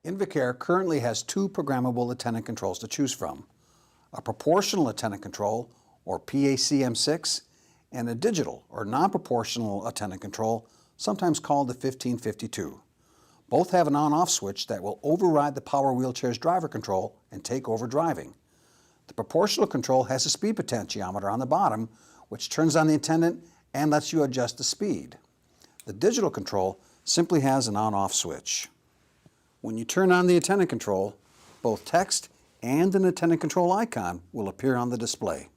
Invacare currently has two programmable attendant controls to choose from: a proportional attendant control, or PACM6, and a digital or non-proportional attendant control, sometimes called the 1552. Both have an on-off switch that will override the power wheelchair's driver control and take over driving. The proportional control has a speed potentiometer on the bottom, which turns on the attendant and lets you adjust the speed. The digital control simply has an on-off switch. When you turn on the attendant control, both text and an attendant control icon will appear on the display.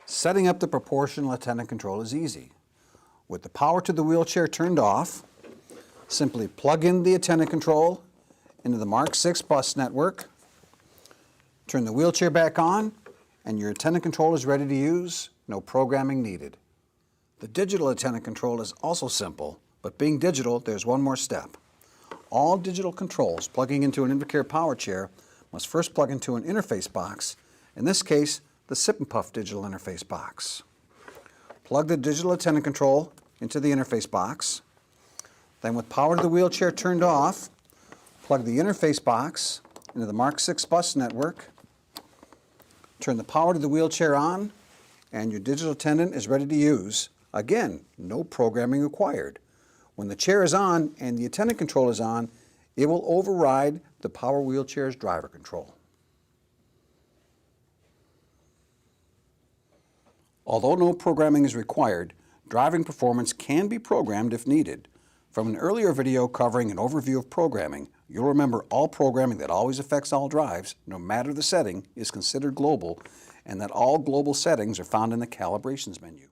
Setting up the proportional attendant control is easy. With the power to the wheelchair turned off, simply plug in the attendant control into the Mark 6 bus network, turn the wheelchair back on, and your attendant control is ready to use, no programming needed. The digital attendant control is also simple, but being digital, there's one more step. All digital controls plugging into an Invacare power chair must first plug into an interface box, in this case, the Sip and Puff digital interface box. Plug the digital attendant control into the interface box. Then with power to the wheelchair turned off, plug the interface box into the Mark 6 bus network. Turn the power to the wheelchair on, and your digital attendant is ready to use. Again, no programming required. When the chair is on and the attendant control is on, it will override the power wheelchair's driver control. Although no programming is required, driving performance can be programmed if needed. From an earlier video covering an overview of programming, you'll remember all programming that always affects all drives, no matter the setting, is considered global, and that all global settings are found in the calibrations menu.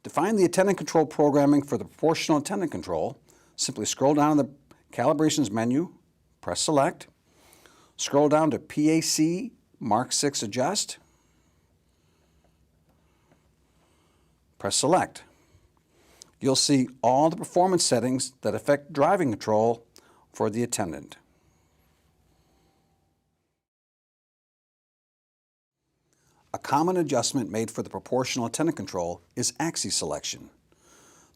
To find the attendant control programming for the proportional attendant control, simply scroll down to the calibrations menu, press select, scroll down to PAC Mark 6 adjust, press select. You'll see all the performance settings that affect driving control for the attendant. A common adjustment made for the proportional attendant control is axis selection.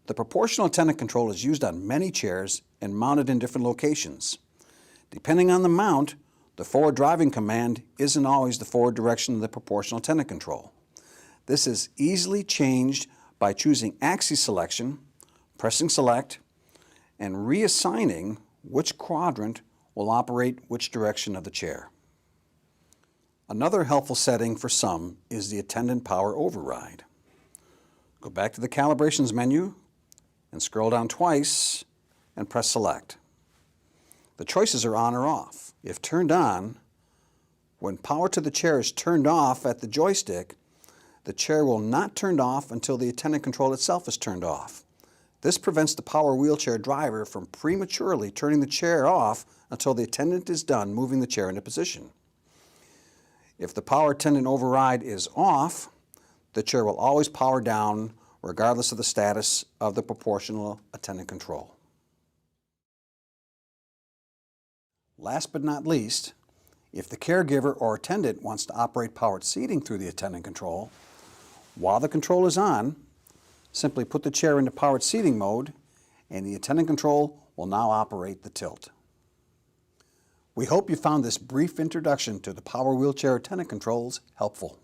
The proportional attendant control is used on many chairs and mounted in different locations. Depending on the mount, the forward driving command isn't always the forward direction of the proportional attendant control. This is easily changed by choosing axis selection, pressing select, and reassigning which quadrant will operate which direction of the chair. Another helpful setting for some is the attendant power override. Go back to the calibrations menu and scroll down twice and press select. The choices are on or off. If turned on, when power to the chair is turned off at the joystick, the chair will not turn off until the attendant control itself is turned off. This prevents the power wheelchair driver from prematurely turning the chair off until the attendant is done moving the chair into position. If the power attendant override is off, the chair will always power down regardless of the status of the proportional attendant control. Last but not least, if the caregiver or attendant wants to operate powered seating through the attendant control, while the control is on, simply put the chair into powered seating mode and the attendant control will now operate the tilt. We hope you found this brief introduction to the power wheelchair attendant controls helpful.